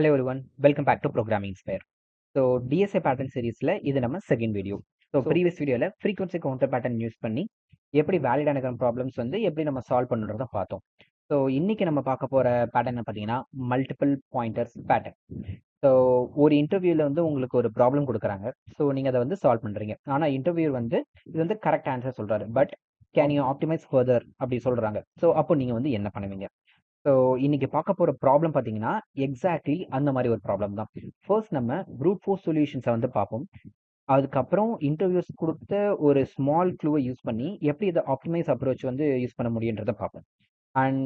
Hello everyone, welcome back to Programming Inspire. So DSA pattern சீரீஸில் இது நம்ம second video. So previous வீடியோவில் frequency counter pattern use பண்ணி எப்படி வேலிட் ஆன ப்ராப்ளம்ஸ் வந்து எப்படி நம்ம சால்வ் பண்ணுறத பார்த்தோம். ஸோ இன்னைக்கு நம்ம பார்க்க போகிற பேட்டர்ன் பார்த்தீங்கன்னா மல்டிபிள் பாயிண்டர்ஸ் பேட்டர்ன். ஸோ ஒரு இன்டர்வியூவில் வந்து உங்களுக்கு ஒரு ப்ராப்ளம் கொடுக்குறாங்க. ஸோ நீங்கள் அதை வந்து சால்வ் பண்ணுறீங்க. ஆனால் இன்டர்வியூ வந்து இது வந்து கரெக்ட் ஆன்சர் சொல்கிறாரு, but can you optimise further அப்படி சொல்கிறாங்க. ஸோ அப்போ நீங்கள் வந்து என்ன பண்ணுவீங்க? ஸோ இன்னைக்கு பார்க்க போகிற ப்ராப்ளம் பார்த்தீங்கன்னா எக்ஸாக்ட்லி அந்த மாதிரி ஒரு ப்ராப்ளம் தான். ஃபர்ஸ்ட் நம்ம ப்ரூட் ஃபோர்ஸ் சொல்யூஷன்ஸை வந்து பார்ப்போம். அதுக்கப்புறம் இன்டர்வியூஸ் கொடுத்த ஒரு ஸ்மால் க்ளூவை யூஸ் பண்ணி எப்படி இதை ஆப்டிமைஸ் அப்ரோச் வந்து யூஸ் பண்ண முடியுன்றதை பார்ப்போம். அண்ட்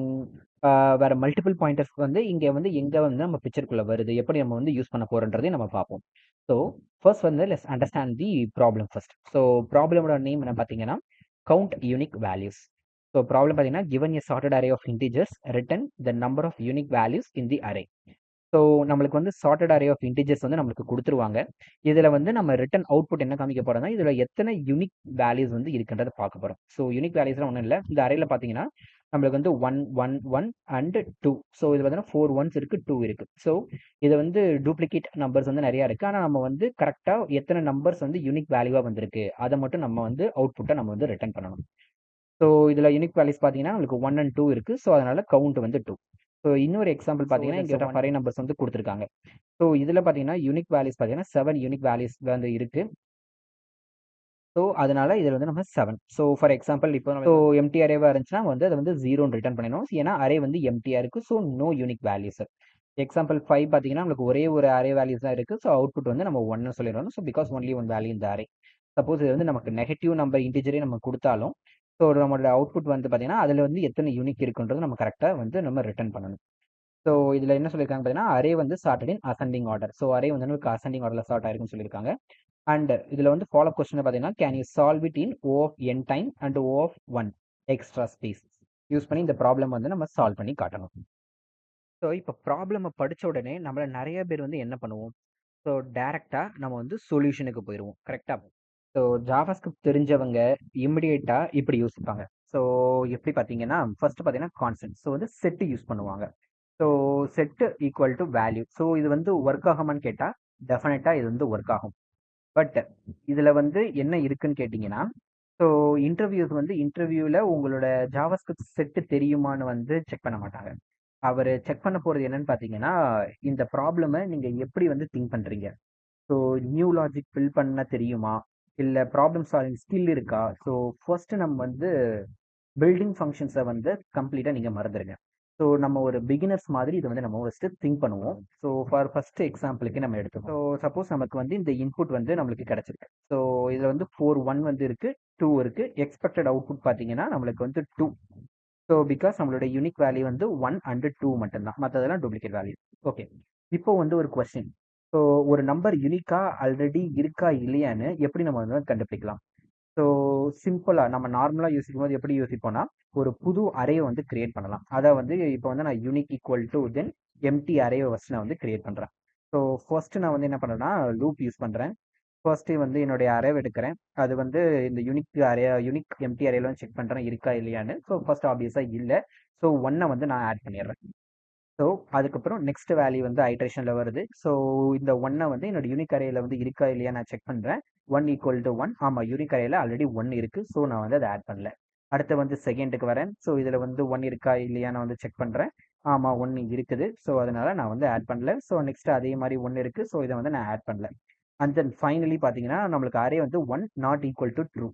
வேற மல்டிபிள் பாயிண்டர்ஸ் வந்து இங்கே வந்து எங்கே வந்து நம்ம பிக்சருக்குள்ளே வருது, எப்படி நம்ம வந்து யூஸ் பண்ண போகிறோன்றதையும் நம்ம பார்ப்போம். ஸோ ஃபர்ஸ்ட் வந்து let's understand the problem first. So ப்ராப்ளமோட நேம் என்ன பார்த்தீங்கன்னா count unique values. So problem பார்த்தீங்கன்னா given a sorted array of integers return the number of unique values in the array. So நம்மளுக்கு வந்து சார்ட்டட் அரே ஆஃப் இன்டிஜர்ஸ் வந்து நம்மளுக்கு கொடுத்துருவாங்க. இதில் வந்து நம்ம ரிட்டன் அவுட்புட் என்ன காமிக்க போகிறோம்னா இதில் எத்தனை யூனிக் வேல்யூஸ் வந்து இருக்குன்றதை பார்க்க போகிறோம். ஸோ யூனிக் வேல்யூஸ்லாம் ஒன்றும் இல்லை. இந்த அரேல பார்த்தீங்கன்னா நம்மளுக்கு வந்து 1 1 1 அண்ட் 2. ஸோ இது பார்த்தீங்கன்னா 4 1s இருக்குது, 2 இருக்குது. ஸோ இது வந்து டூப்ளிகேட் நம்பர்ஸ் வந்து நிறையா இருக்குது. ஆனால் நம்ம வந்து கரெக்டாக எத்தனை நம்பர்ஸ் வந்து யூனிக் வேல்யூவாக வந்திருக்கு அதை மட்டும் நம்ம வந்து அவுட்புட்டை நம்ம வந்து ரிட்டர்ன் பண்ணணும். ஸோ இதில் யூனிக் வேல்யூஸ் பார்த்தீங்கன்னா உங்களுக்கு 1 and 2 இருக்குது. ஸோ அதனால கவுண்ட் வந்து 2. ஸோ இன்னொரு எக்ஸாம்பிள் பார்த்தீங்கன்னா இங்கே ஆஃப் அரே நம்பர்ஸ் வந்து கொடுத்துருக்காங்க. ஸோ இதில் பார்த்தீங்கன்னா யூனிக் வேல்யூஸ் பார்த்தீங்கன்னா 7 யூனிக் வேல்யூஸ் வந்து இருக்குது. ஸோ அதனால இதில் வந்து நம்ம 7. ஸோ ஃபார் எக்ஸாம்பிள் இப்போ எம்டி அரேவாக இருந்துச்சுன்னா வந்து அதை வந்து 0ன்னு ரிட்டர்ன் பண்ணிடணும். ஏன்னா அரே வந்து எம்டியாக இருக்குது. So no unique values. Example 5 பார்த்தீங்கன்னா உங்களுக்கு ஒரே ஒரு அரே வேல்யூஸ் தான் இருக்குது. ஸோ அவுட்புட் வந்து நம்ம 1 சொல்லிடணும். So because only one value இந்த அரே. சப்போஸ் இது வந்து நமக்கு நெகட்டிவ் நம்பர் இன்டிஜரே நம்ம கொடுத்தாலும் ஸோ நம்மளோட அவுட்புட் வந்து பார்த்தீங்கன்னா அதில் வந்து எத்தனை யூனிக் இருக்குன்றது நம்ம கரெக்டாக வந்து நம்ம ரிட்டர்ன் பண்ணணும். ஸோ இதில் என்ன சொல்லியிருக்காங்க பார்த்தீங்கன்னா அரே வந்து sorted in ascending order. So array வந்து நமக்கு அசெண்டிங் ஆர்டரில் சார்ட் ஆயிருக்குன்னு சொல்லியிருக்காங்க. அண்ட் இதில் வந்து ஃபாலோ கொஸ்டின் பார்த்தீங்கன்னா can you solve it in O of n time and O of 1 extra space use பண்ணி இந்த ப்ராப்ளம் வந்து நம்ம சால்வ் பண்ணி காட்டணும். ஸோ இப்போ ப்ராப்ளமை படித்த உடனே நம்மள நிறைய பேர் வந்து என்ன பண்ணுவோம்? ஸோ டேரெக்டாக நம்ம வந்து சொல்யூஷனுக்கு போயிடுவோம். கரெக்டாக. ஸோ ஜாவாஸ்கிரிப்ட் தெரிஞ்சவங்க இமிடியேட்டாக இப்படி யோசிப்பாங்க. ஸோ எப்படி பார்த்தீங்கன்னா ஃபர்ஸ்ட் பார்த்தீங்கன்னா கான்ஸ்டன்ட். ஸோ வந்து செட்டு யூஸ் பண்ணுவாங்க. So set equal to value. So இது வந்து ஒர்க் ஆகுமான்னு கேட்டால் டெஃபினட்டாக இது வந்து ஒர்க் ஆகும். பட் இதில் வந்து என்ன இருக்குன்னு கேட்டிங்கன்னா ஸோ இன்டர்வியூவில் உங்களோட ஜாவாஸ்கிரிப்ட் செட்டு தெரியுமான்னு வந்து செக் பண்ண மாட்டாங்க. அவர் செக் பண்ண போகிறது என்னன்னு பார்த்தீங்கன்னா இந்த ப்ராப்ளமை நீங்கள் எப்படி வந்து திங்க் பண்ணுறீங்க. ஸோ நியூ லாஜிக் ஃபில் பண்ண தெரியுமா, இல்லை ப்ராப்ளம் சால்விங் ஸ்கில் இருக்கா. ஸோ ஃபர்ஸ்ட் நம்ம வந்து பில்டிங் ஃபங்க்ஷன்ஸை வந்து கம்ப்ளீட்டாக நீங்கள் மறந்துடுங்க. ஸோ நம்ம ஒரு பிகினர்ஸ் மாதிரி இதை வந்து நம்ம ஃபஸ்ட்டு திங்க் பண்ணுவோம். ஸோ ஃபார் ஃபர்ஸ்ட் எக்ஸாம்பிளுக்கு நம்ம எடுத்துக்கோம். ஸோ சப்போஸ் நமக்கு வந்து இந்த இன்புட் வந்து நம்மளுக்கு கிடச்சிருக்கு. ஸோ இதில் வந்து 4 1 வந்து இருக்குது, 2 இருக்குது. எக்ஸ்பெக்டட் அவுட்புட் பார்த்தீங்கன்னா நம்மளுக்கு வந்து 2. ஸோ பிகாஸ் நம்மளோட யூனிக் வேல்யூ வந்து 1 and 2 மட்டும்தான், மற்றதெல்லாம் டூப்ளிகேட் வேல்யூ. ஓகே, இப்போ வந்து ஒரு கொஸ்டின். ஸோ ஒரு நம்பர் யூனிக்கா ஆல்ரெடி இருக்கா இல்லையான்னு எப்படி நம்ம வந்து கண்டுபிடிக்கலாம்? ஸோ சிம்பிளாக நம்ம நார்மலாக யோசிக்கும் போது எப்படி யோசிப்போம்னா ஒரு புது அரேயை வந்து கிரியேட் பண்ணலாம். அதை வந்து இப்போ வந்து நான் unique equal to then empty அரேவை ஃபஸ்ட் நான் வந்து கிரியேட் பண்ணுறேன். ஸோ ஃபர்ஸ்ட் நான் வந்து என்ன பண்ணுறேன்னா லூப் யூஸ் பண்ணுறேன். ஃபர்ஸ்ட்டு வந்து என்னுடைய அரேவை எடுக்கிறேன். அது வந்து இந்த யூனிக் எம்டி அரேல வந்து செக் பண்ணுறேன் இருக்கா இல்லையான்னு. ஸோ ஃபர்ஸ்ட் ஆப்வியஸாக இல்லை. ஸோ 1 வந்து நான் ஆட் பண்ணிடுறேன். ஸோ அதுக்கப்புறம் நெக்ஸ்ட் வேல்யூ வந்து ஐட்ரேஷனில் வருது. ஸோ இந்த 1 வந்து என்னோட யூனிக் அரேல வந்து இருக்கா இல்லையா நான் செக் பண்ணுறேன். 1 ஈக்குவல் டு 1. ஆமாம், யூனிக் அரேல ஆல்ரெடி 1 இருக்குது. ஸோ நான் வந்து அதை ஆட் பண்ணல. அடுத்து வந்து செகண்டுக்கு வரேன். ஸோ இதில் வந்து 1 இருக்கா இல்லையா நான் வந்து செக் பண்ணுறேன். ஆமாம், 1 இருக்குது. ஸோ அதனால நான் வந்து ஆட் பண்ணல. ஸோ நெக்ஸ்ட் அதே மாதிரி 1 இருக்குது. ஸோ இதை வந்து நான் ஆட் பண்ணல. அண்ட் தென் ஃபைனலி பார்த்தீங்கன்னா நம்மளுக்கு அரே வந்து 1 not equal to true.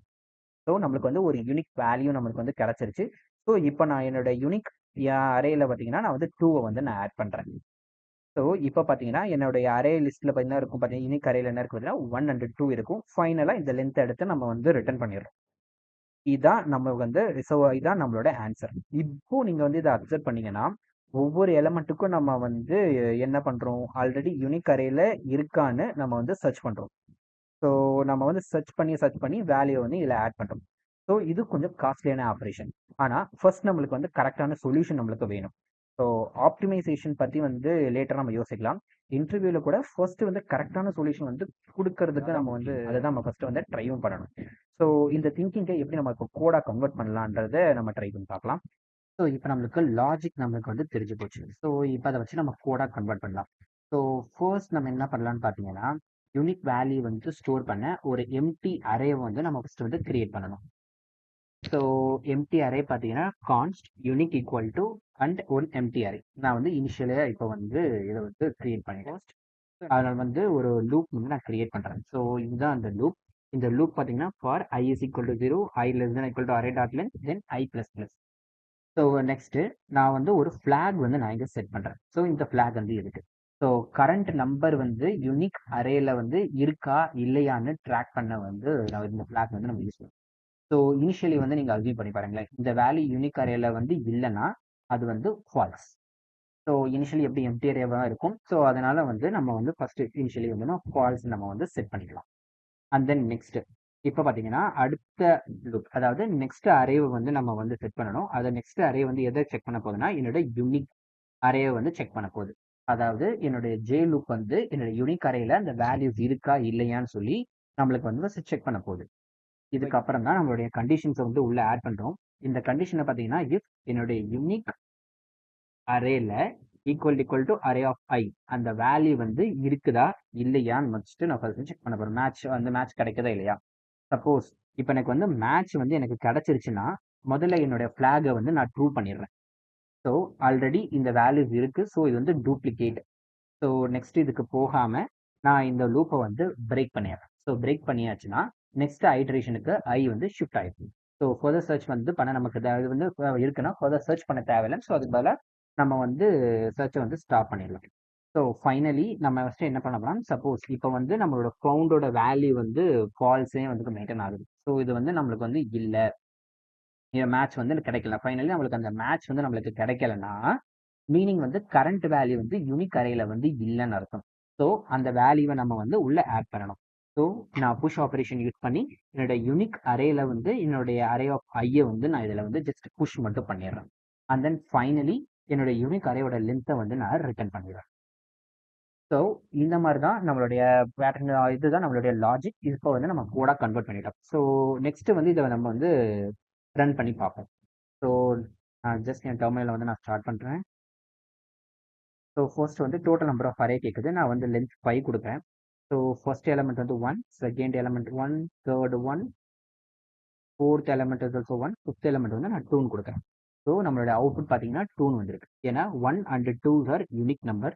So நம்மளுக்கு வந்து ஒரு யூனிக் வேல்யூ நம்மளுக்கு வந்து கிடச்சிருச்சு. ஸோ இப்போ நான் என்னோட யூனிக் அரேயில் பார்த்தீங்கன்னா நான் வந்து 2 வந்து நான் ஆட் பண்ணுறேன். ஸோ இப்போ பார்த்தீங்கன்னா என்னுடைய அரே லிஸ்ட்டில் பார்த்தீங்கன்னா இருக்கும் பார்த்தீங்கன்னா யூனிக் அரேயில் என்ன இருக்குது பார்த்தீங்கன்னா 1 and 2 இருக்கும். ஃபைனலாக இந்த லென்த் எடுத்து நம்ம வந்து ரிட்டர்ன் பண்ணிடுறோம். இதான் நம்ம வந்து ஸோ இதான் நம்மளோட ஆன்சர். இப்போ நீங்கள் வந்து இதை அப்சர்வ் பண்ணீங்கன்னா ஒவ்வொரு எலமெண்ட்டுக்கும் நம்ம வந்து என்ன பண்ணுறோம், ஆல்ரெடி யூனிக் அரேயில் இருக்கான்னு நம்ம வந்து சர்ச் பண்ணுறோம். ஸோ நம்ம வந்து சர்ச் பண்ணி வேல்யூ வந்து இதில் ஆட் பண்ணுறோம். ஸோ இது கொஞ்சம் காஸ்ட்லியான ஆப்ரேஷன். ஆனால் ஃபர்ஸ்ட் நம்மளுக்கு வந்து கரெக்டான சொல்யூஷன் நம்மளுக்கு வேணும். ஸோ ஆப்டிமைசேஷன் பற்றி வந்து லேட்டராக நம்ம யோசிக்கலாம். இன்டர்வியூவில் கூட ஃபர்ஸ்ட் வந்து கரெக்டான சொல்யூஷன் வந்து கொடுக்கறதுக்கு நம்ம வந்து அதை தான் நம்ம ஃபர்ஸ்ட் வந்து ட்ரைவும் பண்ணணும். ஸோ இந்த திங்கிங்கை எப்படி நம்ம இப்போ கோடாக கன்வெர்ட் பண்ணலான்றதை நம்ம ட்ரை பண்ணி பார்க்கலாம். ஸோ இப்போ நம்மளுக்கு லாஜிக் நம்மளுக்கு வந்து தெரிஞ்சு போச்சு. ஸோ இப்போ அதை வச்சு நம்ம கோடாக கன்வெர்ட் பண்ணலாம். ஸோ ஃபர்ஸ்ட் நம்ம என்ன பண்ணலாம்னு பார்த்தீங்கன்னா, யூனிக் வேல்யூ வந்து ஸ்டோர் பண்ண ஒரு எம்டி அரே வந்து நம்ம ஃபர்ஸ்ட் வந்து கிரியேட் பண்ணணும். ஸோ எம்டி அரே பார்த்தீங்கன்னா const unique equal to and one empty array. நான் வந்து இனிஷியலாக இப்போ வந்து இதை வந்து கிரியேட் பண்ணிட்டேன். அதனால வந்து ஒரு லூப் வந்து நான் கிரியேட் பண்ணுறேன். ஸோ இதுதான் அந்த லூப். இந்த லூப் பார்த்தீங்கன்னா for i is equal to 0, i less than equal to array dot length, then i plus plus. So next நான் வந்து ஒரு ஃப்ளாக் வந்து நான் இங்கே செட் பண்ணுறேன். ஸோ இந்த ஃப்ளாக் வந்து இருக்கு. ஸோ கரண்ட் நம்பர் வந்து யூனிக் அரேல வந்து இருக்கா இல்லையான்னு ட்ராக் பண்ண வந்து நான் இந்த ஃப்ளாக் வந்து நம்ம யூஸ் பண்ணுவோம். ஸோ இனிஷியலி வந்து நீங்கள் அஸ்யூம் பண்ணி பாருங்களேன், இந்த வேல்யூ யூனிக் அரேல வந்து இல்லைன்னா அது வந்து ஃபால்ஸ். ஸோ இனிஷியலி எப்படி எம்டி அரேவாக இருக்கும். ஸோ அதனால வந்து நம்ம வந்து ஃபர்ஸ்ட் இனிஷியலி வந்து ஃபால்ஸ் நம்ம வந்து செட் பண்ணிக்கலாம். அண்ட் தென் நெக்ஸ்ட் இப்போ பார்த்தீங்கன்னா அடுத்த லுக், அதாவது நெக்ஸ்ட் அரேவை வந்து நம்ம வந்து செட் பண்ணணும். அதை நெக்ஸ்ட் அரே வந்து எதை செக் பண்ண போகுதுன்னா என்னோட யூனிக் அரேவை வந்து செக் பண்ண போகுது. அதாவது என்னுடைய ஜே லுக் வந்து என்னோட யூனிக் அரேல அந்த வேல்யூஸ் இருக்கா இல்லையான்னு சொல்லி நம்மளுக்கு வந்து செக் பண்ண போகுது. இதுக்கப்புறம் தான் நம்மளுடைய கண்டிஷன்ஸை வந்து உள்ள ஆட் பண்றோம். இந்த கண்டிஷனை பார்த்தீங்கன்னா இஃப் என்னுடைய யூனிக் அரேல equal to array of I அந்த வேல்யூ வந்து இருக்குதா இல்லையான்னு வச்சுட்டு நான் ஃபர்ஸ்ட் செக் பண்ண போறேன். மேட்ச் வந்து மேட்ச் கிடைக்குதா இல்லையா. சப்போஸ் இப்போ எனக்கு வந்து மேட்ச் வந்து எனக்கு கிடைச்சிருச்சுன்னா முதல்ல என்னோட ஃபிளாகை வந்து நான் ட்ரூ பண்ணிடுறேன். ஸோ ஆல்ரெடி இந்த வேல்யூஸ் இருக்கு. ஸோ இது வந்து டூப்ளிகேட். ஸோ நெக்ஸ்ட் இதுக்கு போகாம நான் இந்த லூப்பை வந்து பிரேக் பண்ணிடுறேன். ஸோ பிரேக் பண்ணியாச்சுன்னா நெக்ஸ்ட் ஐட்ரேஷனுக்கு ஐ வந்து ஷிஃப்ட் ஆயிடும். ஸோ ஃபர்தர் சர்ச் வந்து பண்ண நமக்கு இது வந்து இருக்குன்னா ஃபர்தர் சர்ச் பண்ண தேவையில்லை. ஸோ அதுக்கு பதிலாக நம்ம வந்து சர்ச்சை வந்து ஸ்டாப் பண்ணிடலாம். ஸோ ஃபைனலி நம்ம ஃபஸ்ட்டு என்ன பண்ண போறோம், சப்போஸ் இப்போ வந்து நம்மளோட ஃபவுண்டோட வேல்யூ வந்து ஃபால்ஸே வந்து மெயின்டைன் ஆகுது. ஸோ இது வந்து நம்மளுக்கு வந்து இல்லை, மேட்ச் வந்து கிடைக்கல. ஃபைனலி நம்மளுக்கு அந்த மேட்ச் வந்து நம்மளுக்கு கிடைக்கலன்னா மீனிங் வந்து கரண்ட் வேல்யூ வந்து யூனிக் அரேல வந்து இல்லைன்னு அர்த்தம். ஸோ அந்த வேல்யூவை நம்ம வந்து உள்ள ஆட் பண்ணணும். ஸோ நான் புஷ் ஆப்ரேஷன் யூஸ் பண்ணி என்னோட யூனிக் அரேல வந்து என்னுடைய அரே ஆஃப் ஐயை வந்து நான் இதில் வந்து ஜஸ்ட் புஷ் மட்டும் பண்ணிடுறேன். அண்ட் தென் ஃபைனலி என்னோட யூனிக் அரேயோட லென்த்தை வந்து நான் ரிட்டர்ன் பண்ணிடுறேன். ஸோ இந்த மாதிரி தான் நம்மளுடைய பேட்டர்ன், இதுதான் நம்மளுடைய லாஜிக். இப்போ வந்து நம்ம கோடா கன்வெர்ட் பண்ணிட்டோம். ஸோ நெக்ஸ்ட் வந்து இதை நம்ம வந்து ரன் பண்ணி பார்ப்போம். ஸோ ஜஸ்ட் என் டெர்மினலை வந்து நான் ஸ்டார்ட் பண்ணுறேன். ஸோ ஃபர்ஸ்ட் வந்து டோட்டல் நம்பர் ஆஃப் அரே கேட்குது. நான் வந்து லென்த் 5 கொடுப்பேன். ஸோ ஃபர்ஸ்ட் எலமெண்ட் வந்து 1, second element 1, third 1, fourth element is also 1, fifth element வந்து நான் 2 கொடுக்குறேன். ஸோ நம்மளுடைய அவுட்புட் பார்த்தீங்கன்னா 2 வந்திருக்கு. ஏன்னா 1 and 2 R unique number.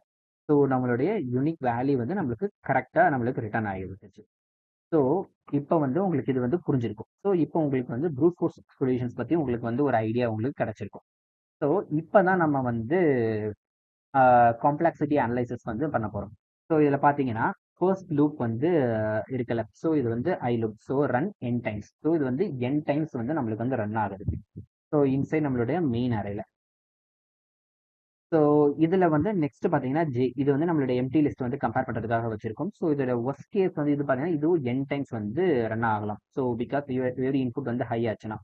So நம்மளுடைய யூனிக் வேல்யூ வந்து நம்மளுக்கு கரெக்டாக நம்மளுக்கு ரிட்டர்ன் ஆகிருந்துச்சு. ஸோ இப்போ வந்து உங்களுக்கு இது வந்து புரிஞ்சிருக்கும். ஸோ இப்போ உங்களுக்கு வந்து ப்ரூட் ஃபோர்ஸ் சொல்யூஷன்ஸ் பற்றி உங்களுக்கு வந்து ஒரு ஐடியா உங்களுக்கு கிடைச்சிருக்கும். ஸோ இப்போ தான் நம்ம வந்து காம்ப்ளெக்சிட்டி அனலைசிஸ் வந்து பண்ண போகிறோம். ஸோ இதில் பார்த்தீங்கன்னா ஃபர்ஸ்ட் லூப் வந்து இருக்கல. ஸோ இது வந்து I loop. So run n times. So இது வந்து n டைம்ஸ் வந்து நம்மளுக்கு வந்து ரன் ஆகுது. ஸோ இன்சைட் நம்மளுடைய மெயின் அரேல. ஸோ இதில் வந்து நெக்ஸ்ட் பார்த்தீங்கன்னா இது வந்து நம்மளுடைய எம்டி லிஸ்ட் வந்து கம்பேர் பண்ணுறதுக்காக வச்சிருக்கோம். ஸோ இதோட ஒர்ஸ்ட் கேஸ் வந்து இது பார்த்தீங்கன்னா இதுவும் n டைம்ஸ் வந்து ரன் ஆகலாம். ஸோ பிகாஸ் வெரி இன்புட் வந்து ஹை ஆச்சுன்னா.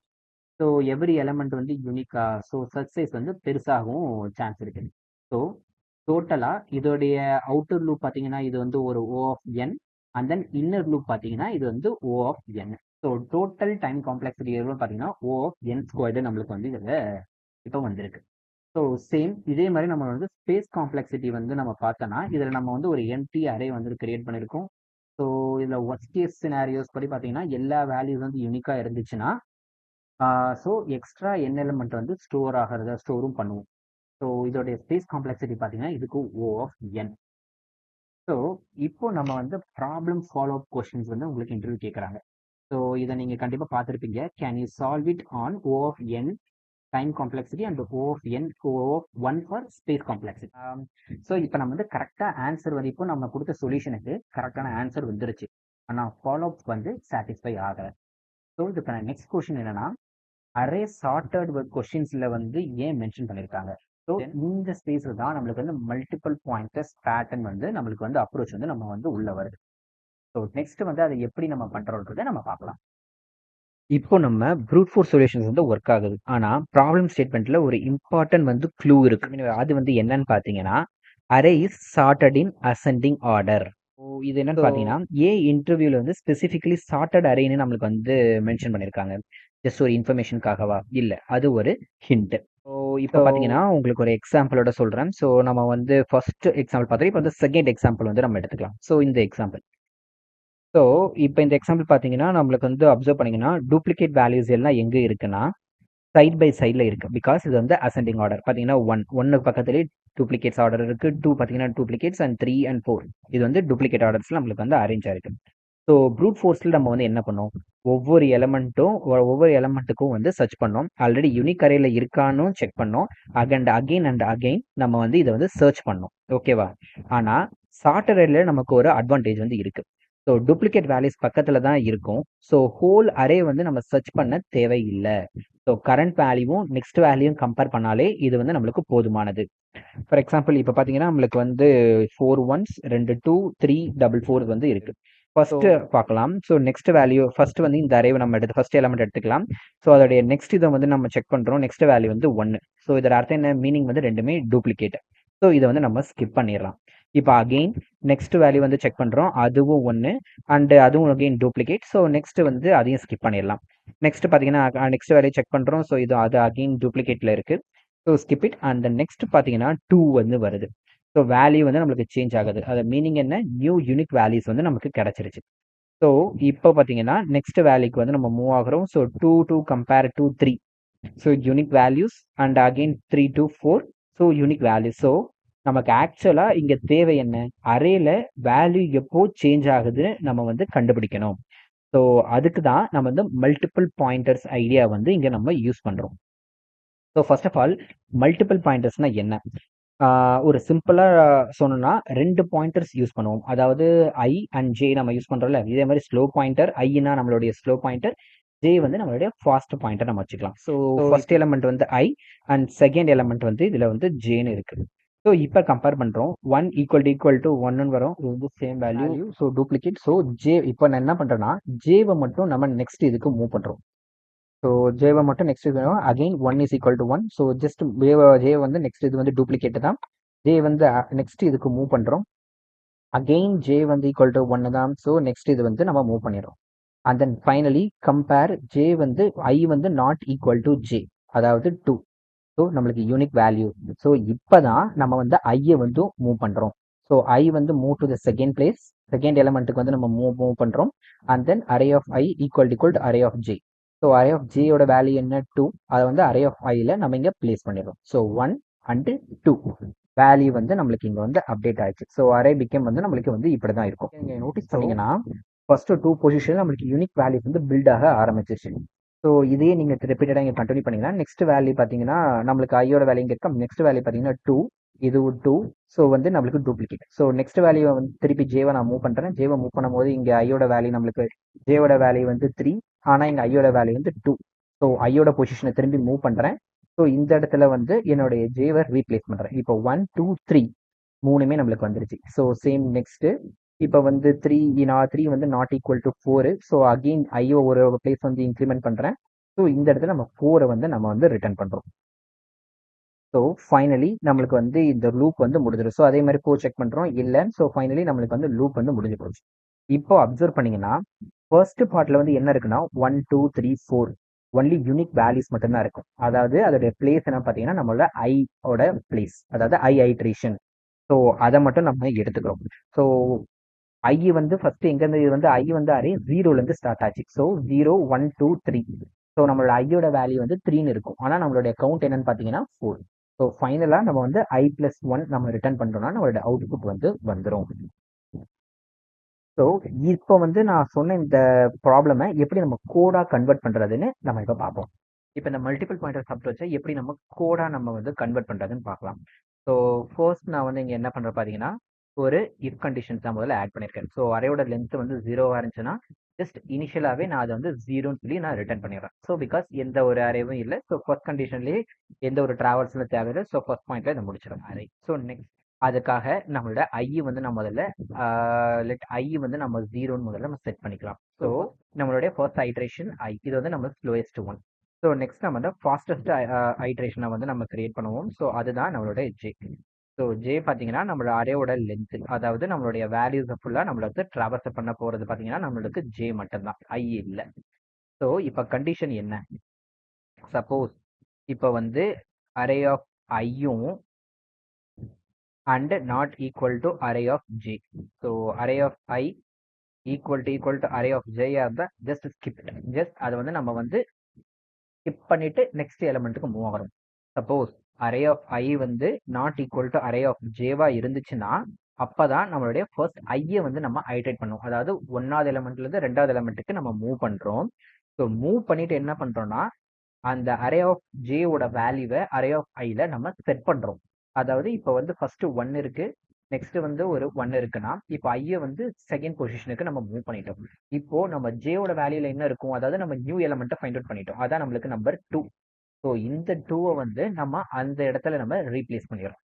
ஸோ எவ்ரி எலமெண்ட் வந்து யூனிக்கா, ஸோ சர்ச் சைஸ் வந்து பெருசாகவும் சான்ஸ் இருக்குது. ஸோ டோட்டலாக இதோடைய அவுட்டர் லூப் பார்த்தீங்கன்னா இது வந்து ஒரு O of n, and then inner loop பார்த்தீங்கன்னா இது வந்து O of n. So total time complexity எவ்வளோ பார்த்தீங்கன்னா O of n ஸ்கொயர்டு நம்மளுக்கு வந்து இதில் இப்போ வந்திருக்கு. ஸோ சேம் இதே மாதிரி நம்ம வந்து ஸ்பேஸ் காம்ப்ளெக்சிட்டி வந்து நம்ம பார்த்தோன்னா இதில் நம்ம வந்து ஒரு எம்டி அரே வந்து கிரியேட் பண்ணியிருக்கோம். ஸோ இதில் ஒர்ஸ்ட் கேஸ் சினாரியோஸ் படி பார்த்தீங்கன்னா எல்லா வேல்யூஸ் வந்து யூனிக்காக இருந்துச்சுன்னா ஸோ எக்ஸ்ட்ரா n எலிமெண்ட் வந்து ஸ்டோர் ஆகிறத ஸ்டோரும் பண்ணுவோம். ஸோ இதோடைய ஸ்பேஸ் காம்ப்ளெக்சிட்டி பார்த்தீங்கன்னா இதுக்கு O of n. ஸோ இப்போ நம்ம வந்து ப்ராப்ளம் ஃபாலோ அப் கொஸ்டின்ஸ் வந்து உங்களுக்கு இன்டர்வியூ கேட்குறாங்க. ஸோ இதை நீங்கள் கண்டிப்பாக பார்த்துருப்பீங்க. Can you solve it on O of n time complexity and O of n O of 1 for space complexity. So இப்போ நம்ம வந்து கரெக்டாக ஆன்சர் வரைக்கும் நம்ம கொடுத்த சொல்யூஷனுக்கு கரெக்டான ஆன்சர் வந்துருச்சு. ஆனால் ஃபாலோ அப் வந்து சாட்டிஸ்ஃபை ஆகலை. ஸோ இதுக்கான நெக்ஸ்ட் கொஸ்டின் என்னன்னா அரே சார்ட்டட் கொஸ்டின்ஸ்ல வந்து ஏன் மென்ஷன் பண்ணியிருக்காங்க. ஸோ இந்த ஸ்பேஸில் தான் நம்மளுக்கு வந்து மல்டிபிள் பாயிண்டர்ஸ் பேட்டர்ன் வந்து நம்மளுக்கு வந்து அப்ரோச் வந்து நம்ம வந்து உள்ள வருது. ஸோ நெக்ஸ்ட் வந்து அதை எப்படி நம்ம பண்றோன்றதை நம்ம பார்க்கலாம். இப்போ நம்ம ப்ரூட் ஃபோர்ஸ் சொல்யூஷன்ஸ் வந்து ஒர்க் ஆகுது. ஆனால் ப்ராப்ளம் ஸ்டேட்மெண்ட்ல ஒரு இம்பார்ட்டன்ட் வந்து க்ளூ இருக்கு. அது வந்து என்னன்னு பார்த்தீங்கன்னா array is sorted in ascending order. இது என்னன்னு பார்த்தீங்கன்னா இன்டர்வியூல வந்து ஸ்பெசிஃபிகலி சார்ட்டட் அரேன்னு நம்மளுக்கு வந்து மென்ஷன் பண்ணியிருக்காங்க. ஜஸ்ட் ஒரு இன்ஃபர்மேஷனுக்காகவா? இல்லை, அது ஒரு ஹிண்ட். ஸோ இப்போ பார்த்தீங்கன்னா உங்களுக்கு ஒரு எக்ஸாம்பிளோட சொல்கிறேன். ஸோ நம்ம வந்து ஃபர்ஸ்ட் எக்ஸாம்பிள் பார்த்தோம். இப்போ வந்து செகண்ட் எக்ஸாம்பிள் வந்து நம்ம எடுத்துக்கலாம். ஸோ இந்த எக்ஸாம்பிள். ஸோ இப்போ இந்த எக்ஸாம்பிள் பார்த்தீங்கன்னா நம்மளுக்கு வந்து அப்சர்வ் பண்ணீங்கன்னா டூப்ளிகேட் வேல்யூஸ் எல்லாம் எங்கே இருக்குன்னா சைட் பை சைடில் இருக்கு. பிகாஸ் இது வந்து அசெண்டிங் ஆர்டர். பார்த்தீங்கன்னா ஒன்று பக்கத்துலேயே டூப்ளிகேட்ஸ் ஆர்டர் இருக்கு. 2 பார்த்தீங்கன்னா டூப்ளிகேட்ஸ் அண்ட் 3 அண்ட் 4 இது வந்து டூப்ளிகேட் ஆர்டர்ஸ்ல நம்மளுக்கு வந்து அரேஞ்ச் ஆயிருக்கு. ஸோ ப்ரூட் ஃபோர்ஸில் நம்ம வந்து என்ன பண்ணோம், ஒவ்வொரு எலமெண்ட்டுக்கும் வந்து சர்ச் பண்ணோம். ஆல்ரெடி யூனிக் அரேல இருக்கான்னு செக் பண்ணோம். அகைன் அண்ட் அகைன் நம்ம வந்து இதை வந்து சர்ச் பண்ணோம். ஓகேவா? ஆனால் சார்ட் அரேல நமக்கு ஒரு அட்வான்டேஜ் வந்து இருக்கு. ஸோ டூப்ளிகேட் வேல்யூஸ் பக்கத்தில் தான் இருக்கும். ஸோ ஹோல் அரே வந்து நம்ம சர்ச் பண்ண தேவையில்லை. ஸோ கரண்ட் வேல்யூவும் நெக்ஸ்ட் வேல்யூவும் கம்பேர் பண்ணாலே இது வந்து நம்மளுக்கு போதுமானது. ஃபார் எக்ஸாம்பிள் இப்போ பார்த்தீங்கன்னா நம்மளுக்கு வந்து 4 ஒன்ஸ் 2 2 3 4 வந்து இருக்கு. ஃபர்ஸ்ட் பார்க்கலாம். ஸோ நெக்ஸ்ட் வேல்யூ ஃபர்ஸ்ட் வந்து இந்த அரேவை நம்ம எடுத்து ஃபர்ஸ்ட் எலமெண்ட் எடுத்துக்கலாம். ஸோ அதோடைய நெக்ஸ்ட் இதை வந்து நம்ம செக் பண்ணுறோம். நெக்ஸ்ட் வேல்யூ வந்து 1. ஸோ இதோட அர்த்தம் என்ன, மீனிங் வந்து ரெண்டுமே டூப்ளிகேட். ஸோ இதை வந்து நம்ம ஸ்கிப் பண்ணிடலாம். இப்போ அகெயின் நெக்ஸ்ட் வேல்யூ வந்து செக் பண்ணுறோம், அதுவும் 1 அண்ட் அதுவும் அகெயின் டூப்ளிகேட். ஸோ நெக்ஸ்ட் வந்து அதையும் ஸ்கிப் பண்ணிடலாம். நெக்ஸ்ட் பார்த்தீங்கன்னா நெக்ஸ்ட் வேல்யூ செக் பண்ணுறோம். ஸோ அது அகெயின் டூப்ளிகேட்டில் இருக்கு. So skip it. And next பார்த்தீங்கன்னா 2 வந்து வருது. ஸோ வேல்யூ வந்து நம்மளுக்கு சேஞ்ச் ஆகுது. அது மீனிங் என்ன, நியூ யூனிக் வேல்யூஸ் வந்து நமக்கு கிடைச்சிருச்சு. ஸோ இப்போ பார்த்தீங்கன்னா நெக்ஸ்ட் வேல்யூக்கு வந்து நம்ம மூவ் ஆகிறோம். So 2 to compare to 3. So unique values and again 3 to 4. So unique values. So நமக்கு ஆக்சுவலாக இங்கே தேவை என்ன, அரேல வேல்யூ எப்போ சேஞ்ச் ஆகுதுன்னு நம்ம வந்து கண்டுபிடிக்கணும். ஸோ அதுக்கு தான் நம்ம வந்து மல்டிபிள் பாயிண்டர்ஸ் ஐடியா வந்து இங்கே நம்ம யூஸ் பண்ணுறோம். So first of all multiple பாயிண்டர்ஸ்னா என்ன, ஒரு சிம்பிளாக சொன்னோம்னா 2 பாயிண்டர்ஸ் யூஸ் பண்ணுவோம். அதாவது ஐ அண்ட் ஜே நம்ம யூஸ் பண்ணுறோம்ல, இதே மாதிரி ஸ்லோ பாயிண்டர் ஐனா நம்மளுடைய ஸ்லோ பாயிண்டர், ஜே வந்து நம்மளுடைய ஃபாஸ்ட் பாயிண்டர் நம்ம வச்சுக்கலாம். ஸோ ஃபர்ஸ்ட் எலமெண்ட் வந்து ஐ அண்ட் செகண்ட் எலமெண்ட் வந்து இதில் வந்து ஜேன்னு இருக்கு. ஸோ இப்போ கம்பேர் பண்ணுறோம். 1 ஈக்குவல் டு 1 வரும். இது வந்து same value. So duplicate. So J இப்போ நான் என்ன பண்ணுறேன்னா ஜேவை மட்டும் நம்ம நெக்ஸ்ட் இதுக்கு மூவ் பண்ணுறோம். ஸோ ஜேவை மட்டும் நெக்ஸ்ட் இது again 1 is equal to 1. So just J வந்து நெக்ஸ்ட் இது வந்து டூப்ளிகேட் தான். ஜே வந்து நெக்ஸ்ட் இதுக்கு மூவ் பண்ணுறோம். அகெயின் ஜே வந்து ஈக்குவல் டு 1 தான். ஸோ நெக்ஸ்ட் இது வந்து நம்ம மூவ் பண்ணிடுறோம். And then finally compare J வந்து ஐ வந்து நாட் ஈக்குவல் டு ஜே, அதாவது 2. ஸோ நம்மளுக்கு யூனிக் வேல்யூ. ஸோ இப்போ தான் நம்ம வந்து ஐயை வந்து மூவ் பண்ணுறோம். ஸோ ஐ வந்து move to the second place, second எலமெண்ட்டுக்கு வந்து நம்ம மூவ் பண்ணுறோம். And then array of I equal to array of J. So array of ஜேயோட வேல்யூ என்ன, 2. அதை வந்து அரே ஆஃப் ஐயில் நம்ம இங்கே பிளேஸ் பண்ணிடுறோம். ஸோ 1 அண்ட் 2 வேல்யூ வந்து நம்மளுக்கு இங்கே வந்து அப்டேட் ஆயிடுச்சு. ஸோ அரே பிகம் வந்து நம்மளுக்கு வந்து இப்படி தான் இருக்கும். நீங்கள் நோட்டீஸ் பண்ணீங்கன்னா ஃபர்ஸ்ட் 2 பொசிஷன் நம்மளுக்கு யூனிக் வேல்யூ வந்து பில்ட் ஆக ஆரம்பிச்சிருச்சு. ஸோ இதையே நீங்கள் ரிப்பீட்டடாக இங்கே கண்டினியூ பண்ணீங்கன்னா நெக்ஸ்ட் வேல்யூ பார்த்தீங்கன்னா நம்மளுக்கு ஐயோட வேல்யூ இங்கே இருக்கும். நெக்ஸ்ட் வேல்யூ பார்த்தீங்கன்னா 2, இது 2. ஸோ வந்து நம்மளுக்கு டூப்ளிகேட். ஸோ நெக்ஸ்ட் வேல்யூ வந்து திருப்பி ஜேவை நான் மூவ் பண்ணுறேன். ஜேவை மூவ் பண்ணும்போது இங்கே ஐயோட வேல்யூ நம்மளுக்கு ஜேவோட வேல்யூ வந்து 3, ஆனால் இங்கே ஐயோட வேல்யூ வந்து 2. ஸோ ஐயோட பொசிஷனை திரும்பி மூவ் பண்ணுறேன். ஸோ இந்த இடத்துல வந்து என்னுடைய ஜேவை ரீப்ளேஸ் பண்ணுறேன். இப்போ 1 2 3 மூணுமே நம்மளுக்கு வந்துருச்சு. ஸோ சேம் நெக்ஸ்ட் இப்போ வந்து 3 வந்து not equal to 4. So again ஐயோ ஒரு பிளேஸ் வந்து இன்க்ரிமெண்ட் பண்ணுறேன். ஸோ இந்த இடத்துல நம்ம 4 வந்து நம்ம வந்து ரிட்டர்ன் பண்ணுறோம். ஸோ ஃபைனலி நம்மளுக்கு வந்து இந்த லூப் வந்து முடிஞ்சிடும். ஸோ அதே மாதிரி செக் பண்ணுறோம் இல்லை. ஸோ ஃபைனலி நம்மளுக்கு வந்து லூப் வந்து முடிஞ்சு போச்சு. இப்போ அப்சர்வ் பண்ணீங்கன்னா ஃபர்ஸ்ட் பார்ட்ல வந்து என்ன இருக்குன்னா 1 2 3 4 ஒன்லி யூனிக் வேல்யூஸ் மட்டும்தான் இருக்கும். அதாவது அதோடைய பிளேஸ் என்ன பார்த்தீங்கன்னா நம்மளோட ஐயோட பிளேஸ், அதாவது ஐட்ரேஷன். ஸோ அதை மட்டும் நம்ம எடுத்துக்கிறோம். ஸோ ஐ வந்து ஃபர்ஸ்ட் எங்கேருந்து, இது வந்து ஐ வந்து அரே 0லேருந்து ஸ்டார்ட் ஆச்சு. ஸோ 0 1 2 3. ஸோ நம்மளோட ஐயோட வேல்யூ வந்து 3ன்னு இருக்கும். ஆனால் நம்மளுடைய கவுண்ட் என்னன்னு பார்த்தீங்கன்னா 4. ஸோ ஃபைனலாக நம்ம வந்து i+1 நம்ம ரிட்டர்ன் பண்ணுறோம்னா நம்மளோட அவுட்புட் வந்து வந்துடும். ஸோ இப்போ வந்து நான் சொன்ன இந்த ப்ராப்ளமை எப்படி நம்ம கோடாக கன்வெர்ட் பண்ணுறதுன்னு நம்ம இப்போ பார்ப்போம். இப்போ இந்த மல்டிபிள் பாயிண்டர் அப்ரோச்சை எப்படி நம்ம கோடாக நம்ம வந்து கன்வெர்ட் பண்ணுறதுன்னு பார்க்கலாம். ஸோ ஃபர்ஸ்ட் நான் வந்து இங்கே என்ன பண்ணுறேன் பார்த்தீங்கன்னா ஒரு இஃப் கண்டிஷன்ஸ் தான் முதல்ல ஆட் பண்ணியிருக்கேன். ஸோ அரேயோட லென்த் வந்து 0வாக இருந்துச்சுன்னா ஜஸ்ட் இனிஷியலாகவே நான் அதை வந்து 0ன்னு சொல்லி நான் ரிட்டர்ன் பண்ணிடுறேன். ஸோ பிகாஸ் எந்த ஒரு அரேவும் இல்லை. ஸோ ஃபர்ஸ்ட் கண்டிஷன்லேயே எந்த ஒரு ட்ராவல்ஸில் தேவையில்லை. ஸோ ஃபர்ஸ்ட் பாயிண்ட்ல இதை முடிச்சிடும் அரே. ஸோ நெக்ஸ்ட் அதுக்காக நம்மளோட ஐ வந்து நம்ம முதல்ல லெட் ஐ வந்து நம்ம 0ன்னு முதல்ல நம்ம செட் பண்ணிக்கலாம். ஸோ நம்மளுடைய ஃபர்ஸ்ட் ஐட்ரேஷன் ஐ, இது வந்து நம்ம ஸ்லோயஸ்ட் ஒன். ஸோ நெக்ஸ்ட் நம்ம வந்து ஃபாஸ்டஸ்ட் ஐட்ரேஷனை வந்து நம்ம கிரியேட் பண்ணுவோம். ஸோ அதுதான் நம்மளோட ஜே. ஸோ ஜே பார்த்தீங்கன்னா நம்மளோட அரேவோட லென்த், அதாவது நம்மளுடைய வேல்யூஸை ஃபுல்லாக நம்மளுக்கு ட்ராவர்ஸ் பண்ண போகிறது பார்த்தீங்கன்னா நம்மளுக்கு ஜே மட்டும்தான், ஐ இல்லை. ஸோ இப்போ கண்டிஷன் என்ன, சப்போஸ் இப்போ வந்து அரே ஆஃப் ஐயும் and not equal to array of J. So array of I equal to array of J இருந்தா ஜஸ்ட் ஸ்கிப், ஜஸ்ட் அதை வந்து நம்ம வந்து ஸ்கிப் பண்ணிட்டு நெக்ஸ்ட் எலிமெண்ட்டுக்கு மூவ் ஆகிறோம். சப்போஸ் அரே ஆஃப் ஐ வந்து not equal to array of ஜேவா இருந்துச்சுன்னா அப்பதான் நம்மளுடைய ஃபர்ஸ்ட் ஐயை வந்து நம்ம ஐட்ரேட் பண்ணுவோம். அதாவது ஒன்னாவது எலிமெண்ட்ல இருந்து ரெண்டாவது எலிமெண்ட்டுக்கு நம்ம மூவ் பண்றோம். ஸோ மூவ் பண்ணிட்டு என்ன பண்றோம்னா அந்த அரே ஆஃப் ஜேவோட வேல்யூவை அரே ஆஃப் ஐல நம்ம செட் பண்றோம். அதாவது இப்போ வந்து ஃபர்ஸ்ட் ஒன் இருக்கு, நெக்ஸ்ட் வந்து ஒரு ஒன் இருக்குன்னா இப்போ ஐயை வந்து செகண்ட் பொசிஷனுக்கு நம்ம மூவ் பண்ணிட்டோம். இப்போ நம்ம ஜேவோட வேல்யூல என்ன இருக்கும், அதாவது நம்ம நியூ எலிமெண்ட்டை ஃபைண்ட் அவுட் பண்ணிட்டோம். அதான் நம்மளுக்கு நம்பர் 2. ஸோ இந்த 2வை வந்து நம்ம அந்த இடத்துல நம்ம ரீப்ளேஸ் பண்ணிடுறோம்.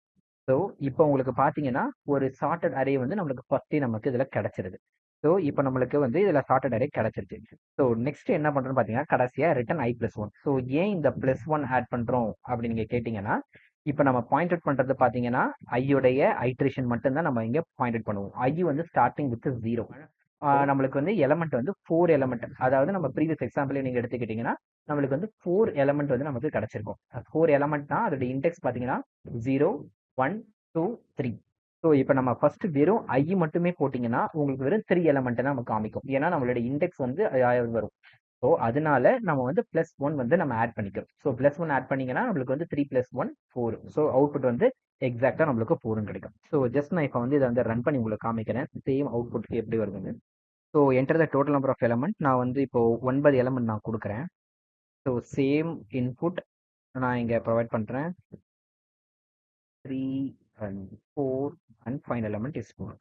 ஸோ இப்போ உங்களுக்கு பார்த்தீங்கன்னா ஒரு சார்ட்டட் அரே வந்து நம்மளுக்கு ஃபர்ஸ்டே நமக்கு இதில் கிடைச்சிருது. ஸோ இப்போ நம்மளுக்கு வந்து இதில் சார்ட்டட் அரே கிடைச்சிருச்சு. ஸோ நெக்ஸ்ட் என்ன பண்ணுறோம்னு பார்த்தீங்கன்னா கடைசியாக ரிட்டன் i+1. ஸோ ஏன் இந்த +1 ஆட் பண்ணுறோம் அப்படின்னு நீங்கள் கேட்டிங்கன்னா இப்போ நம்ம பாயிண்ட் அவுட் பண்ணுறது பார்த்தீங்கன்னா ஐயுடைய ஐட்ரேஷன் மட்டும்தான் நம்ம இங்கே பாயிண்ட் அவுட் பண்ணுவோம். ஐ வந்து ஸ்டார்டிங் வித் 0. நம்மளுக்கு வந்து எலமெண்ட் வந்து 4 எலமெண்ட், அதாவது நம்ம ப்ரீவியஸ் எக்ஸாம்பிளே நீங்கள் எடுத்துக்கிட்டிங்கன்னா நம்மளுக்கு வந்து 4 எலமெண்ட் வந்து நமக்கு கிடைச்சிருக்கும். 4 எலமெண்ட்னா அதோட இண்டெக்ஸ் பார்த்தீங்கன்னா 0, 1, 2, 3. ஸோ இப்போ நம்ம ஃபர்ஸ்ட் வெறும் ஐ மட்டுமே போட்டிங்கன்னா உங்களுக்கு வெறும் 3 எலமெண்ட் தான் நமக்கு காமிக்கும். ஏன்னா நம்மளோட இண்டெக்ஸ் வந்து வரும். ஸோ அதனால நம்ம வந்து +1 வந்து நம்ம ஆட் பண்ணிக்கிறோம். ஸோ +1 ஆட் பண்ணீங்கன்னா நம்மளுக்கு வந்து 3 + 1 4. ஸோ அவுட்புட் வந்து எக்ஸாக்டா நம்மளுக்கு 4 கிடைக்கும். ஸோ ஜஸ்ட் நான் இப்போ வந்து இதை வந்து ரன் பண்ணி உங்களுக்கு காமிக்கிறேன் சேம் அவுட்புட்க்கு எப்படி வருதுன்னு. So enter the total number of element. நான் வந்து இப்போ 9 எலமெண்ட் நான் கொடுக்குறேன். ஸோ சேம் இன்புட் நான் இங்கே ப்ரொவைட் பண்ணுறேன். 3 and 4 and final element is 4.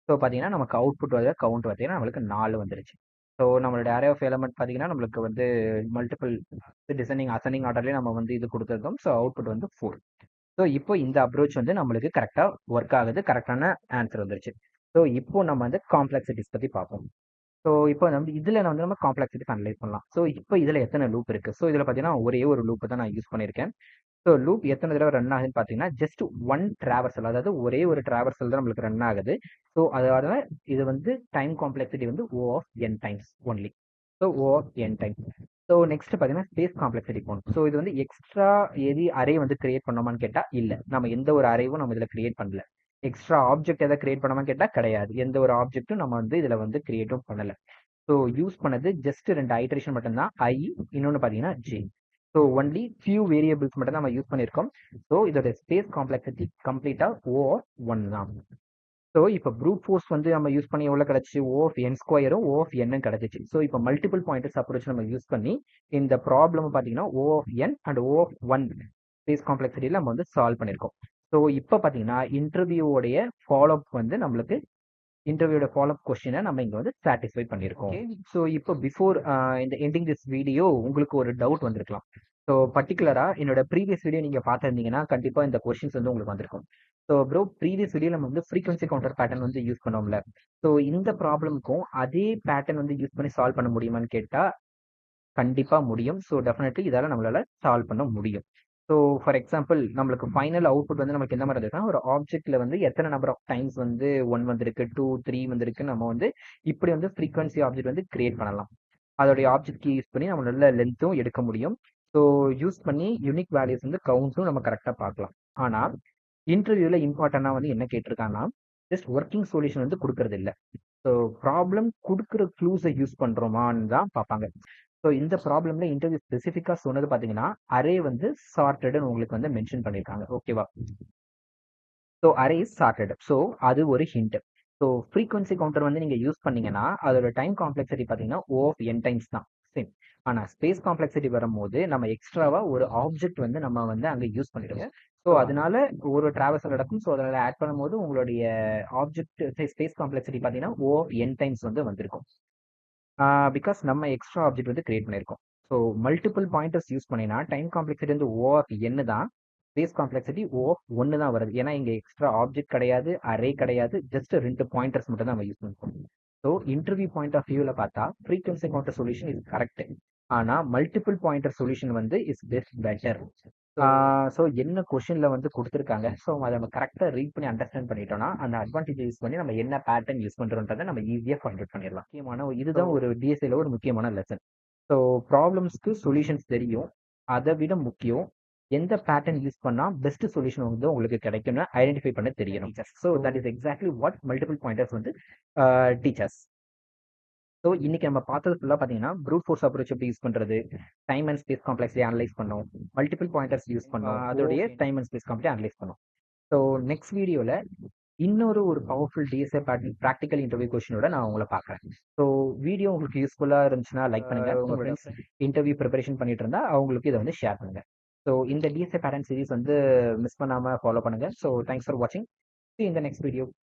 So பார்த்தீங்கன்னா நமக்கு அவுட்புட் வந்து கவுண்ட் பார்த்தீங்கன்னா நம்மளுக்கு 4 வந்துருச்சு. ஸோ நம்மளோட அரே ஆஃப் எலமெண்ட் பார்த்தீங்கன்னா நம்மளுக்கு வந்து மல்டிபிள் அசெண்டிங் ஆர்டர்லேயே நம்ம வந்து இது கொடுத்துருக்கோம். ஸோ அவுட்புட் வந்து 4. ஸோ இப்போ இந்த அப்ரோச் வந்து நம்மளுக்கு கரெக்டாக ஒர்க் ஆகுது, கரெக்டான ஆன்சர் வந்துருச்சு. ஸோ இப்போ நம்ம வந்து காம்ப்ளெக்சிட்டிஸ் பற்றி பார்ப்போம். ஸோ இப்போ நம்ம இதில் வந்து நம்ம காம்ப்ளெக்சிட்டிஸ் அனலைஸ் பண்ணலாம். ஸோ இப்போ இதில் எத்தனை லூப் இருக்குது? ஸோ இதில் பார்த்தீங்கன்னா ஒரே ஒரு லூப் தான் நான் யூஸ் பண்ணியிருக்கேன். ஸோ லூப் எத்தனை தடவை ரன் ஆகுதுன்னு பார்த்தீங்கன்னா ஜஸ்ட் ஒன் டிராவர்சல், அதாவது ஒரே ஒரு டிராவர்சல் தான் நம்மளுக்கு ரன் ஆகுது. ஸோ அதனால இது வந்து டைம் காம்ப்ளெக்சிட்டி வந்து O of n times only. So O of n times. So next பார்த்தீங்கன்னா ஸ்பேஸ் காம்ப்ளெக்சிட்டி போகணும். ஸோ இது வந்து எக்ஸ்ட்ரா எது அரே வந்து கிரியேட் பண்ணோமான்னு கேட்டால் இல்லை, நம்ம எந்த ஒரு அரேவும் நம்ம இதில் கிரியேட் பண்ணல. எக்ஸ்ட்ரா ஆப்ஜெக்ட் எதை கிரியேட் பண்ணாமல் கேட்டால் கிடையாது, எந்த ஒரு ஆப்ஜெக்ட்டும் நம்ம வந்து இதில் வந்து கிரியேட்டும் பண்ணலை. ஸோ யூஸ் பண்ணது ஜஸ்ட் 2 ஐட்ரேஷன் மட்டும்தான், ஐ, இன்னொன்று பார்த்தீங்கன்னா J. So only few variables மட்டும் நம்ம யூஸ் பண்ணியிருக்கோம். ஸோ இதோட ஸ்பேஸ் காம்ப்ளெக்சிட்டி கம்ப்ளீட்டாக O(1) தான். ஸோ இப்போ ப்ரூட் ஃபோர்ஸ் வந்து நம்ம யூஸ் பண்ணி எவ்வளோ கிடச்சி O(n)² O(n) கிடச்சிச்சு. ஸோ இப்போ மல்டிபிள் பாயிண்டர்ஸ் அப்ரோச் நம்ம யூஸ் பண்ணி இந்த ப்ராப்ளம் பார்த்தீங்கன்னா O(n) அண்ட் O(1) ஸ்பேஸ் காம்ப்ளெக்சிட்டியில் நம்ம வந்து சால்வ் பண்ணியிருக்கோம். ஸோ இப்போ பார்த்தீங்கன்னா இன்டர்வியூவோடைய ஃபாலோஅப் வந்து நம்மளுக்கு இன்டர்வியூட ஃபாலோஅப் கொஸ்டினை நம்ம இங்கே வந்து சாட்டிஸ்ஃபை பண்ணியிருக்கோம். ஸோ இப்போ பிஃபோர் இந்த எண்டிங் திஸ் வீடியோ உங்களுக்கு ஒரு டவுட் வந்திருக்கலாம். ஸோ பர்டிகுலராக என்னோட ப்ரீவியஸ் வீடியோ நீங்கள் பார்த்துருந்தீங்கன்னா கண்டிப்பாக இந்த கொஸ்டின்ஸ் வந்து உங்களுக்கு வந்திருக்கும். ஸோ ப்ரோ ப்ரீவியஸ் வீடியோ நம்ம வந்து ஃப்ரீக்வன்சி கவுண்டர் பேட்டர்ன் வந்து யூஸ் பண்ணோம்ல. ஸோ இந்த ப்ராப்ளமுக்கும் அதே பேட்டர்ன் வந்து யூஸ் பண்ணி சால்வ் பண்ண முடியுமான்னு கேட்டால் கண்டிப்பாக முடியும். ஸோ டெஃபினெட்லி இதால் நம்மளால சால்வ் பண்ண முடியும். ஸோ ஃபார் எக்ஸாம்பிள் நம்மளுக்கு ஃபைனல் அவுட்புட் வந்து நமக்கு என்ன மாதிரி இருக்குன்னா ஒரு ஆப்ஜெக்ட்ல வந்து எத்தனை நம்பர் ஆஃப் டைம்ஸ் வந்து 1 வந்திருக்கு, 2, 3 வந்திருக்கு, நம்ம வந்து இப்படி வந்து ஃப்ரீக்வன்சி ஆப்ஜெக்ட் வந்து கிரியேட் பண்ணலாம். அதோடைய ஆப்ஜெக்ட் யூஸ் பண்ணி நம்ம நல்ல லென்த்தும் எடுக்க முடியும். ஸோ யூஸ் பண்ணி யூனிக் வேல்யூஸ் வந்து கவுண்ட்ஸும் நம்ம கரெக்டாக பார்க்கலாம். ஆனால் இன்டர்வியூவில் இம்பார்ட்டண்டாக வந்து என்ன கேட்டிருக்காங்கன்னா ஜஸ்ட் ஒர்க்கிங் சொல்யூஷன் வந்து கொடுக்கறது இல்லை. ஸோ ப்ராப்ளம் கொடுக்குற க்ளூஸை யூஸ் பண்ணுறோமான்னு தான் பார்ப்பாங்க. ஸோ இந்த ப்ராப்ளம்ல இன்டர்வியூ ஸ்பெசிஃபிக்காக சொன்னது பார்த்தீங்கன்னா அரே வந்து சார்ட்டட்னு உங்களுக்கு வந்து மென்ஷன் பண்ணியிருக்காங்க. ஓகேவா? So array is sorted. So அது ஒரு ஹிண்ட். ஸோ ஃப்ரீக்வன்சி கவுண்டர் வந்து நீங்கள் யூஸ் பண்ணீங்கன்னா அதோட டைம் காம்ப்ளெக்சிட்டி பார்த்தீங்கன்னா O(n) டைம்ஸ் தான் சேம். ஆனால் ஸ்பேஸ் காம்ப்ளெக்சிட்டி வரும்போது நம்ம எக்ஸ்ட்ராவாக ஒரு ஆப்ஜெக்ட் வந்து நம்ம வந்து அங்கே யூஸ் பண்ணிடுவோம். ஸோ அதனால ஒரு டிராவல்ஸில் நடக்கும். ஸோ அதில் ஆட் பண்ணும்போது உங்களுடைய ஆப்ஜெக்ட் ஸ்பேஸ் காம்ப்ளெக்சிட்டி பார்த்தீங்கன்னா O(n) டைம்ஸ் வந்து வந்திருக்கும். பிகாஸ் நம்ம எக்ஸ்ட்ரா ஆப்ஜெக்ட் வந்து கிரியேட் பண்ணியிருக்கோம். ஸோ மல்டிபிள் பாயிண்டர்ஸ் யூஸ் பண்ணினா டைம் காம்ப்ளெக்சிட்டி வந்து O(n) தான், ஸ்பேஸ் காம்ப்ளெக்சிட்டி O(1) தான் வருது. ஏன்னா இங்கே எக்ஸ்ட்ரா ஆப்ஜெக்ட் கிடையாது, அரே கிடையாது, ஜஸ்ட் 2 பாயிண்டர்ஸ் மட்டும் தான் நம்ம யூஸ் பண்ணிருக்கோம். ஸோ இன்டர்வியூ பாயிண்ட் ஆஃப் வியூவில் பார்த்தா frequency counter solution is correct. ஆனால் மல்டிபிள் பாயிண்டர் சொல்யூஷன் வந்து இஸ் பெட்டர். ஸோ என்ன கொஷின்ல வந்து கொடுத்துருக்காங்க, ஸோ அதை நம்ம கரெக்டாக ரீட் பண்ணி அண்டர்ஸ்டாண்ட் பண்ணிட்டோம்னா அந்த அட்வான்டேஜ் யூஸ் பண்ணி நம்ம என்ன பேட்டர்ன் யூஸ் பண்ணுறோன்றதை நம்ம ஈஸியாக ஃபைண்ட் அவுட் பண்ணிடலாம். முக்கியமான இதுதான் ஒரு டிஎஸ்ஐல ஒரு முக்கியமான லெசன். ஸோ ப்ராப்ளம்ஸ்க்கு சொல்யூஷன்ஸ் தெரியும், அதை விட முக்கியம் எந்த பேட்டர்ன் யூஸ் பண்ணா பெஸ்ட் சொல்யூஷன் வந்து உங்களுக்கு கிடைக்கும்னு ஐடென்டிஃபை பண்ண தெரியணும். So that is exactly what multiple pointers வந்து டீச்சர்ஸ். ஸோ இன்னைக்கு நம்ம பார்த்தது ஃபுல்லாக பார்த்தீங்கன்னா ப்ரூட் ஃபோர்ஸ் அப்ரோச் எப்படி யூஸ் பண்ணுறது, டைம் அண்ட் ஸ்பேஸ் காம்ப்ளெக்ஸை அனலைஸ் பண்ணோம், மல்டிபிள் பாயிண்டர்ஸ் யூஸ் பண்ணோம், அதோடைய டைம் அண்ட் ஸ்பேஸ் காம்ப்ளெக்ஸை அனலைஸ் பண்ணோம். ஸோ நெக்ஸ்ட் வீடியோவில் இன்னொரு பவர்ஃபுல் டிஎஸ்ஏ ப்ராக்டிக்கல் இன்டர்வியூ கொஸ்டினோட நான் உங்களை பார்க்குறேன். ஸோ வீடியோ உங்களுக்கு யூஸ்ஃபுல்லாக இருந்துச்சுன்னா லைக் பண்ணுங்க. உங்கள் ஃப்ரெண்ட்ஸ் இன்டர்வியூ ப்ரிப்பரேஷன் பண்ணிட்டு இருந்தா அவங்களுக்கு இதை வந்து ஷேர் பண்ணுங்க. ஸோ இந்த டிஎஸ்ஏ பேட்டர்ன் சீரிஸ் வந்து மிஸ் பண்ணாமல் ஃபாலோ பண்ணுங்க. ஸோ தேங்க்ஸ் ஃபார் வாட்சிங். See you in the next video.